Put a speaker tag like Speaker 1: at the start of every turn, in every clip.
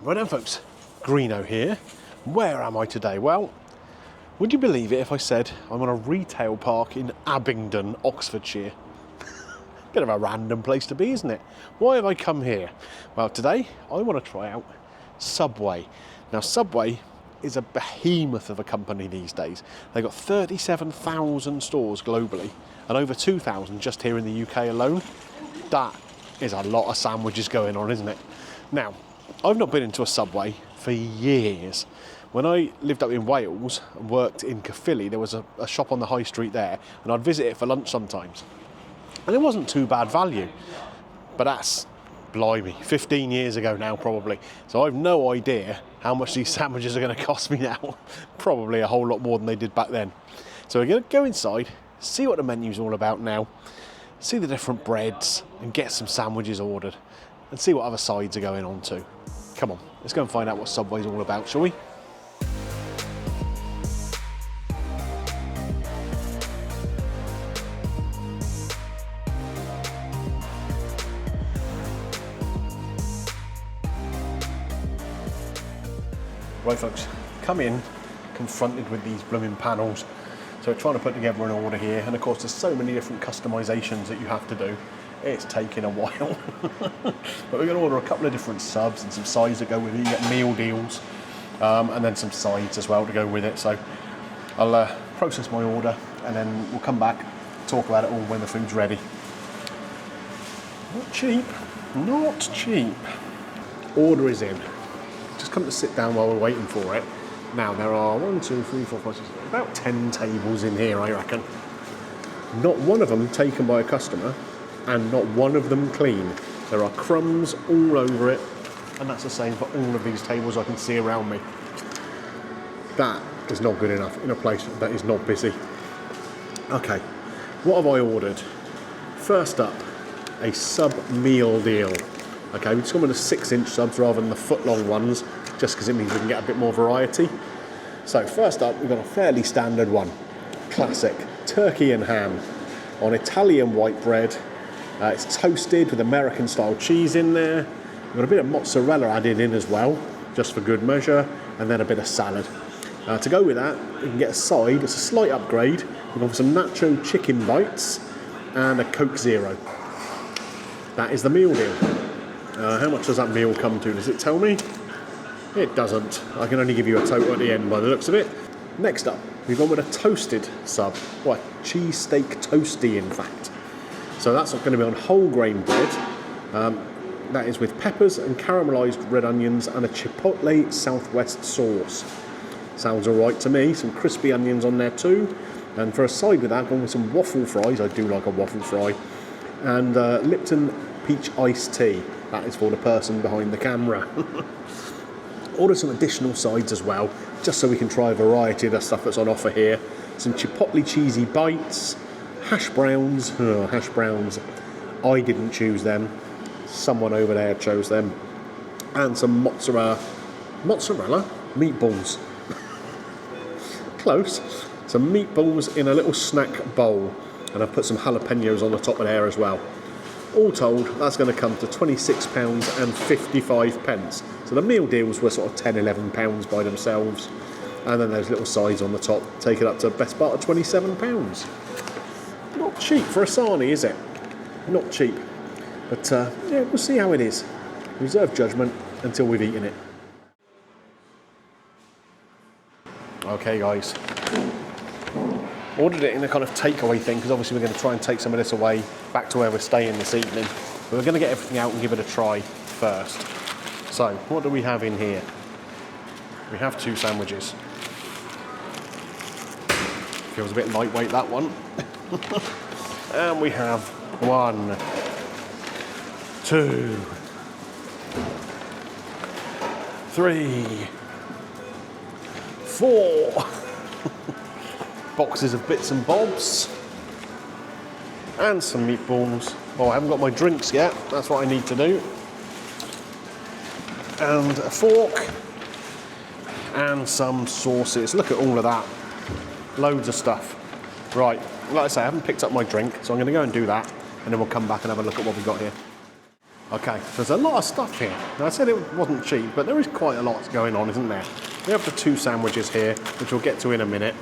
Speaker 1: Right then folks, Greeno here. Where am I today? Well, would you believe it if I said I'm on a retail park in Abingdon, Oxfordshire? Bit of a random place to be, isn't it? Why have I come here? Well, today I want to try out Subway. Now, Subway is a behemoth of a company these days. They've got 37,000 stores globally and over 2,000 just here in the UK alone. That is a lot of sandwiches going on, isn't it? Now, I've not been into a Subway for years. When I lived up in Wales and worked in Caerphilly, there was a shop on the high street there, and I'd visit it for lunch sometimes. And it wasn't too bad value, but that's, blimey, 15 years ago now probably. So I've no idea how much these sandwiches are going to cost me now. Probably a whole lot more than they did back then. So we're going to go inside, see what the menu's all about now, see the different breads, and get some sandwiches ordered, and see what other sides are going on too. Come on, let's go and find out what Subway's all about, shall we? Right folks, come in confronted with these blooming panels. So we're trying to put together an order here, and of course there's so many different customisations that you have to do. It's taking a while. But we're going to order a couple of different subs and some sides that go with it. You get meal deals and then some sides as well to go with it. So I'll process my order and then we'll come back, talk about it all when the food's ready. Not cheap, not cheap. Order is in. Just come to sit down while we're waiting for it. Now there are 1, 2, 3, 4, 5, 6, about 10 tables in here, I reckon. Not one of them taken by a customer, and not one of them clean. There are crumbs all over it, and that's the same for all of these tables I can see around me. That is not good enough in a place that is not busy. Okay, what have I ordered? First up, a sub meal deal. Okay, we've just gone with the 6-inch subs rather than the foot-long ones, just because it means we can get a bit more variety. So first up, we've got a fairly standard one. Classic, turkey and ham on Italian white bread. It's toasted with American-style cheese in there. We've got a bit of mozzarella added in as well, just for good measure, and then a bit of salad. To go with that, you can get a side. It's a slight upgrade. We've got some nacho chicken bites and a Coke Zero. That is the meal deal. How much does that meal come to? Does it tell me? It doesn't. I can only give you a total at the end by the looks of it. Next up, we've gone with a toasted sub. What? Cheesesteak toasty, in fact. So that's going to be on whole grain bread. That is with peppers and caramelised red onions and a chipotle southwest sauce. Sounds all right to me. Some crispy onions on there too. And for a side with that, gone with some waffle fries. I do like a waffle fry. And Lipton peach iced tea. That is for the person behind the camera. Order some additional sides as well, just so we can try a variety of the stuff that's on offer here. Some chipotle cheesy bites, hash browns. Oh, hash browns. I didn't choose them. Someone over there chose them. And some mozzarella meatballs. Close. Some meatballs in a little snack bowl. And I've put some jalapenos on the top of there as well. All told, that's going to come to £26.55. So the meal deals were sort of £10–11 by themselves. And then those little sides on the top take it up to the best part of £27. Not cheap for a sarnie, is it? Not cheap. But yeah, we'll see how it is. Reserve judgment until we've eaten it. Okay guys. Ordered it in a kind of takeaway thing, because obviously we're going to try and take some of this away back to where we're staying this evening. But we're going to get everything out and give it a try first. So, what do we have in here? We have 2 sandwiches. Feels a bit lightweight, that one. And we have 1, 2, 3, 4. Boxes of bits and bobs and some meatballs. Oh, I haven't got my drinks yet. That's what I need to do. And a fork and some sauces. Look at all of that. Loads of stuff. Right, like I say, I haven't picked up my drink, so I'm going to go and do that, and then we'll come back and have a look at what we've got here. Okay, there's a lot of stuff here. Now, I said it wasn't cheap, but there is quite a lot going on, isn't there? We have the 2 sandwiches here, which we'll get to in a minute.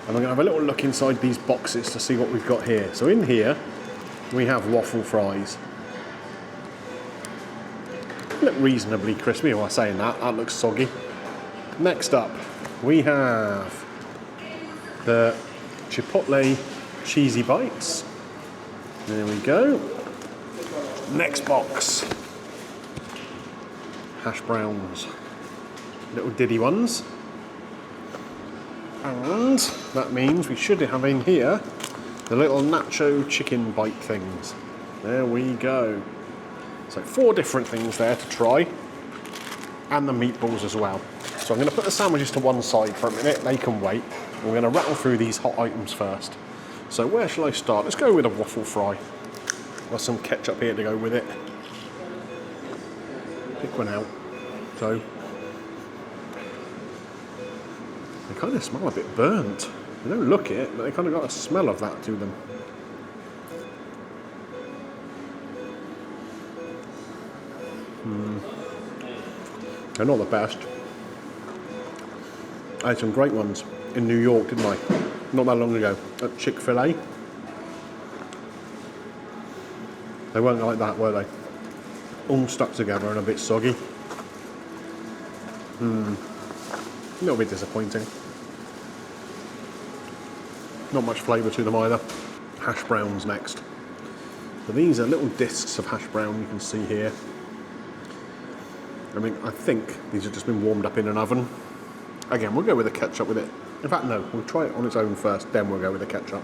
Speaker 1: And I'm going to have a little look inside these boxes to see what we've got here. So in here, we have waffle fries. They look reasonably crispy. Am I saying that? That looks soggy. Next up, we have the Chipotle cheesy bites. There we go. Next box. Hash browns. Little diddy ones. And that means we should have in here the little nacho chicken bite things. There we go. So 4 different things there to try. And the meatballs as well. So I'm going to put the sandwiches to one side for a minute. They can wait. We're going to rattle through these hot items first. So where shall I start? Let's go with a waffle fry. Got some ketchup here to go with it. Pick one out. So they kind of smell a bit burnt. They don't look it, but they kind of got a smell of that to them. They're not the best. I had some great ones in New York, didn't I? Not that long ago, at Chick-fil-A. They weren't like that, were they? All stuck together and a bit soggy. A little bit disappointing. Not much flavour to them either. Hash browns next. So these are little discs of hash brown you can see here. I mean, I think these have just been warmed up in an oven. Again, we'll go with the ketchup with it. In fact, no, we'll try it on its own first, then we'll go with the ketchup.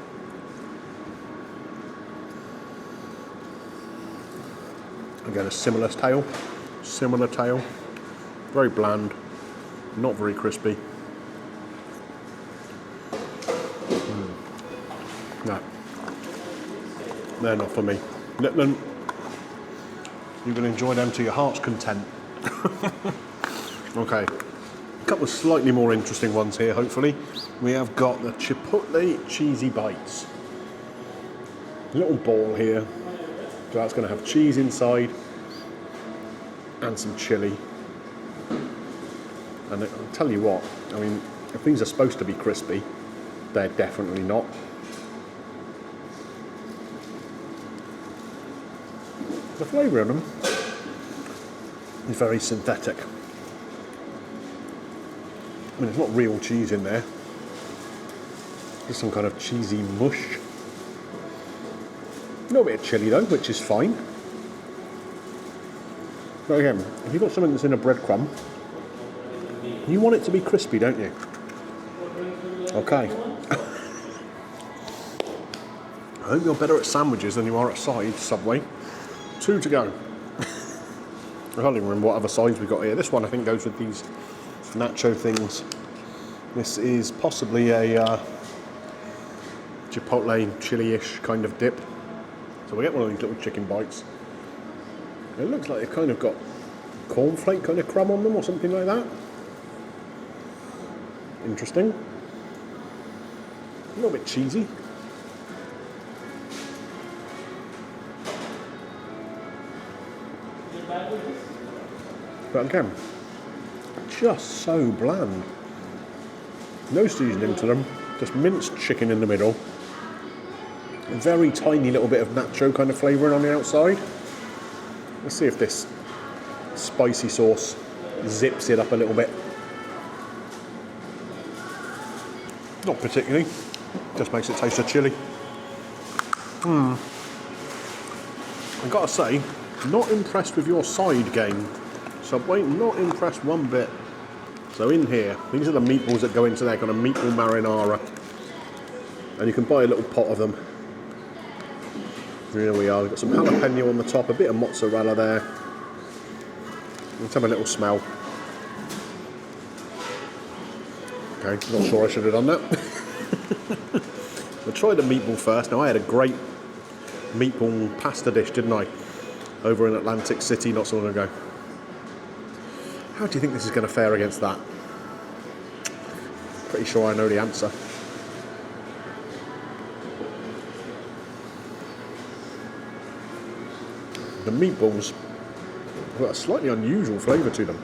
Speaker 1: Again, a similar tail. Very bland, not very crispy. No, they're not for me. Let them, you can enjoy them to your heart's content. Okay, a couple of slightly more interesting ones here, hopefully. We have got the Chipotle cheesy bites. A little ball here. So that's going to have cheese inside and some chilli. And I'll tell you what, I mean, if these are supposed to be crispy, they're definitely not. The flavour of them is very synthetic. I mean, there's not real cheese in there. Just some kind of cheesy mush. A little bit of chilli though, which is fine. But again, if you've got something that's in a breadcrumb, you want it to be crispy, don't you? Okay. I hope you're better at sandwiches than you are at sides, Subway. 2 to go. I can't even remember what other sides we got here. This one I think goes with these nacho things. This is possibly a chipotle chili-ish kind of dip. So we get one of these little chicken bites. It looks like they've kind of got cornflake kind of crumb on them or something like that. Interesting. A little bit cheesy. But again, just so bland. No seasoning to them, just minced chicken in the middle. A very tiny little bit of nacho kind of flavouring on the outside. Let's see if this spicy sauce zips it up a little bit. Not particularly, just makes it taste of chilli. I've got to say, not impressed with your side game, Subway, not impressed one bit. So in here, these are the meatballs that go into their kind of meatball marinara. And you can buy a little pot of them. Here we are, we've got some jalapeno on the top, a bit of mozzarella there. Let's have a little smell. Okay, not sure I should have done that. We'll try the meatball first. Now I had a great meatball pasta dish, didn't I? Over in Atlantic City not so long ago. How do you think this is going to fare against that? Pretty sure I know the answer. The meatballs They've got a slightly unusual flavour to them.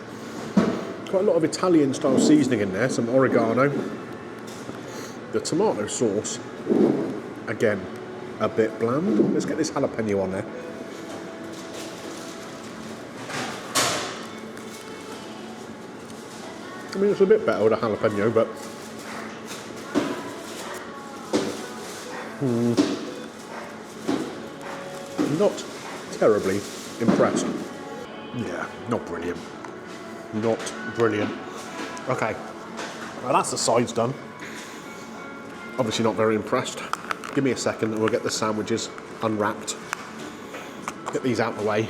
Speaker 1: Quite a lot of Italian style seasoning in there, some oregano. The tomato sauce, again, a bit bland. Let's get this jalapeno on there. I mean, it's a bit better with a jalapeno, but not terribly impressed. Yeah, not brilliant. Not brilliant. Okay, well that's the sides done. Obviously not very impressed. Give me a second and we'll get the sandwiches unwrapped. Get these out of the way.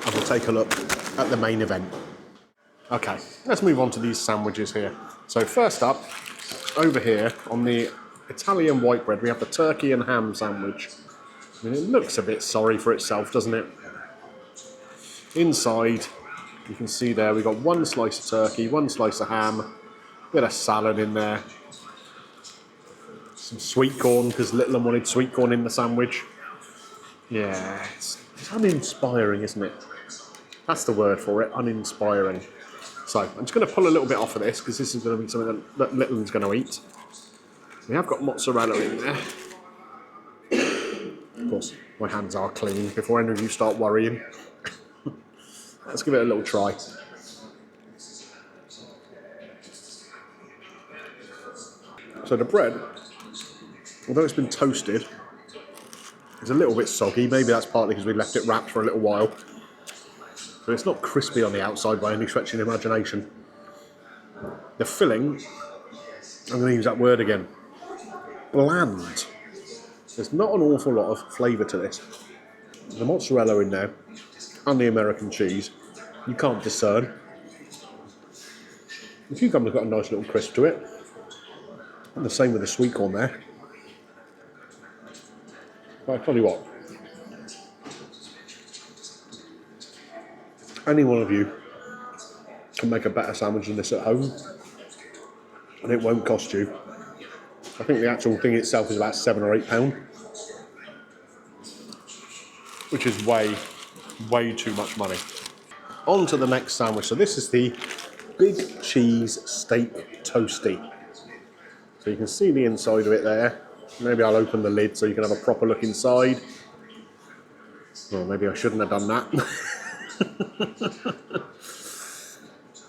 Speaker 1: And we'll take a look at the main event. Okay, let's move on to these sandwiches here. So first up, over here on the Italian white bread, we have the turkey and ham sandwich. I mean, it looks a bit sorry for itself, doesn't it? Inside, you can see there, we've got one slice of turkey, one slice of ham, bit of salad in there. Some sweet corn, because Little one wanted sweet corn in the sandwich. Yeah, it's uninspiring, isn't it? That's the word for it, uninspiring. So, I'm just going to pull a little bit off of this, because this is going to be something that Little one's going to eat. We have got mozzarella in there. Of course, my hands are clean before any of you start worrying. Let's give it a little try. So the bread, although it's been toasted, it's a little bit soggy. Maybe that's partly because we left it wrapped for a little while. But it's not crispy on the outside by any stretch of the imagination. The filling, I'm going to use that word again, bland. There's not an awful lot of flavour to this. The mozzarella in there and the American cheese, you can't discern. The cucumber's got a nice little crisp to it. And the same with the sweet corn there. But I tell you what, any one of you can make a better sandwich than this at home, and it won't cost you. I think the actual thing itself is about £7 or £8, which is way too much money. On to the next sandwich. So this is the big cheese steak toasty. So you can see the inside of it there. Maybe I'll open the lid so you can have a proper look inside. Well, maybe I shouldn't have done that.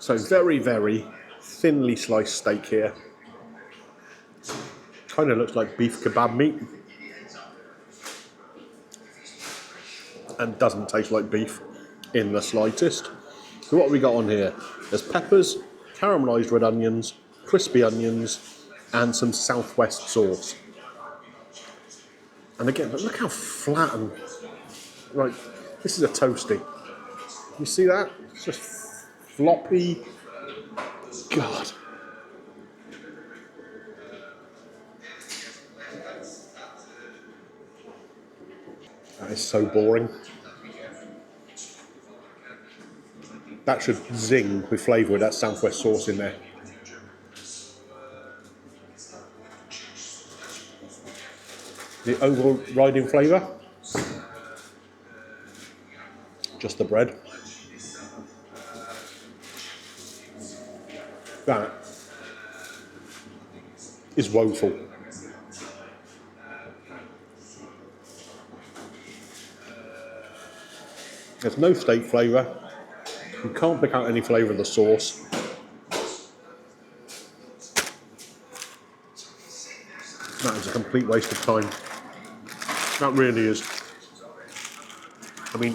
Speaker 1: So very, very thinly sliced steak here. Kind of looks like beef kebab meat. And doesn't taste like beef in the slightest. So what have we got on here? There's peppers, caramelised red onions, crispy onions, and some Southwest sauce. And again, look how flat and, right, this is a toasty. You see that? It's just floppy. God. That is so boring. That should zing with flavour with that Southwest sauce in there. The overriding flavour, just the bread. That is woeful. There's no steak flavour. You can't pick out any flavour of the sauce. That is a complete waste of time. That really is. I mean,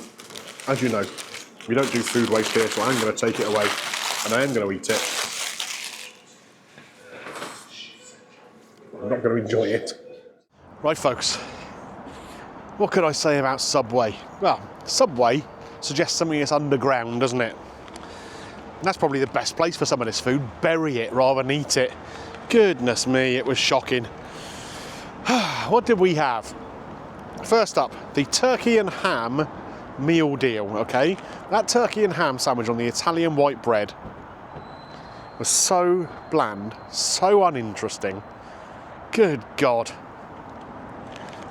Speaker 1: as you know, we don't do food waste here, so I'm going to take it away and I am going to eat it. I'm not going to enjoy it. Right, folks. What could I say about Subway? Well, Subway suggests something that's underground, doesn't it? And that's probably the best place for some of this food. Bury it rather than eat it. Goodness me, it was shocking. What did we have? First up, the turkey and ham meal deal, okay? That turkey and ham sandwich on the Italian white bread was so bland, so uninteresting. Good God.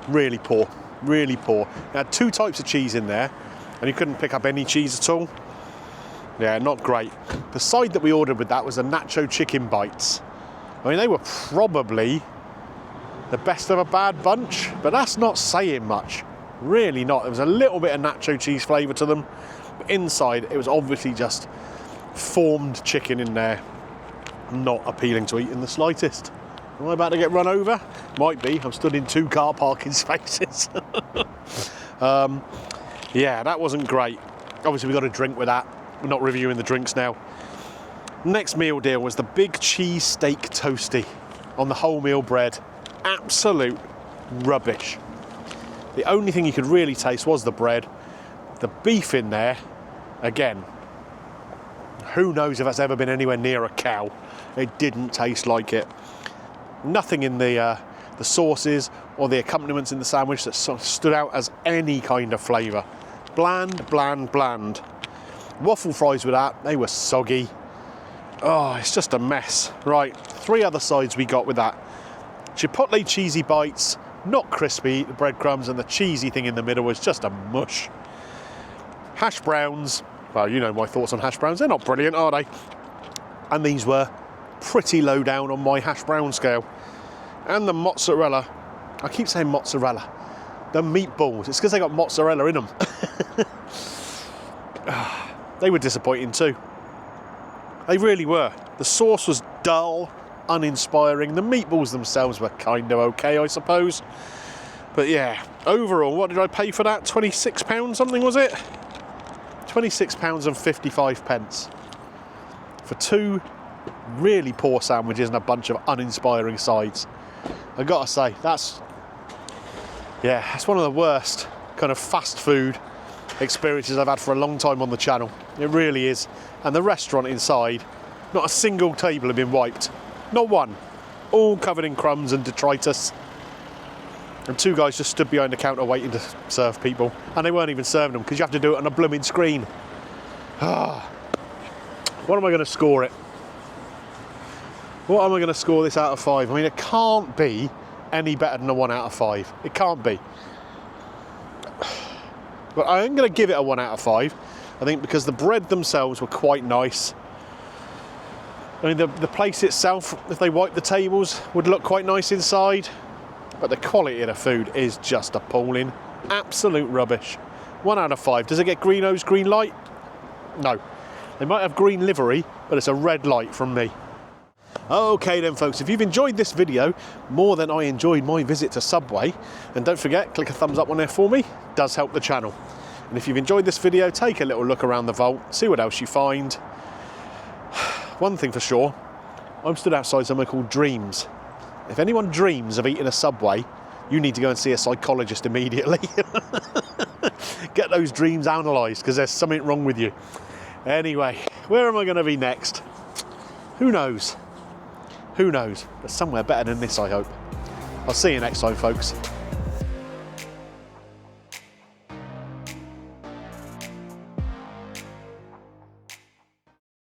Speaker 1: Really poor, really poor. It had two types of cheese in there. and you couldn't pick up any cheese at all. Yeah, not great. The side that we ordered with that was the nacho chicken bites. I mean, they were probably the best of a bad bunch, but that's not saying much. Really not. There was a little bit of nacho cheese flavour to them, but inside it was obviously just formed chicken in there. Not appealing to eat in the slightest. Am I about to get run over? Might be. I'm stood in 2 car parking spaces. Yeah, that wasn't great. Obviously, we got a drink with that. We're not reviewing the drinks now. Next meal deal was the big cheese steak toasty on the wholemeal bread. Absolute rubbish. The only thing you could really taste was the bread. The beef in there, again, who knows if that's ever been anywhere near a cow. It didn't taste like it. Nothing in the sauces or the accompaniments in the sandwich that sort of stood out as any kind of flavour. Bland, bland, bland. Waffle fries with that, they were soggy. Oh, it's just a mess. Right, 3 other sides we got with that. Chipotle cheesy bites, not crispy, the breadcrumbs, and the cheesy thing in the middle was just a mush. Hash browns, well, you know my thoughts on hash browns, they're not brilliant, are they? And these were pretty low down on my hash brown scale. And the mozzarella, I keep saying mozzarella, the meatballs, it's because they got mozzarella in them. They were disappointing too. They really were. The sauce was dull, uninspiring. The meatballs themselves were kind of okay, I suppose. But yeah, overall, what did I pay for that? £26 something, was it? £26 and 55 pence. For 2 really poor sandwiches and a bunch of uninspiring sides. I gotta say, that's one of the worst kind of fast food experiences I've had for a long time on the channel. It really is. And the restaurant inside, not a single table had been wiped. Not one. All covered in crumbs and detritus. And 2 guys just stood behind the counter waiting to serve people. And they weren't even serving them because you have to do it on a blooming screen. What am I going to score it? What am I going to score this out of 5? I mean, it can't be any better than a 1 out of 5. It can't be. But I am going to give it a 1 out of 5. I think because the bread themselves were quite nice. I mean, the place itself, if they wiped the tables, would look quite nice inside. But the quality of the food is just appalling. Absolute rubbish. 1 out of 5. Does it get Greeno's green light? No. They might have green livery, but it's a red light from me. Okay then folks, if you've enjoyed this video more than I enjoyed my visit to Subway, then don't forget, click a thumbs up on there for me. It does help the channel. And if you've enjoyed this video, take a little look around the vault, see what else you find. One thing for sure, I'm stood outside somewhere called Dreams. If anyone dreams of eating a Subway, you need to go and see a psychologist immediately. Get those dreams analysed, because there's something wrong with you. Anyway, where am I going to be next? Who knows? Who knows? But somewhere better than this, I hope. I'll see you next time, folks.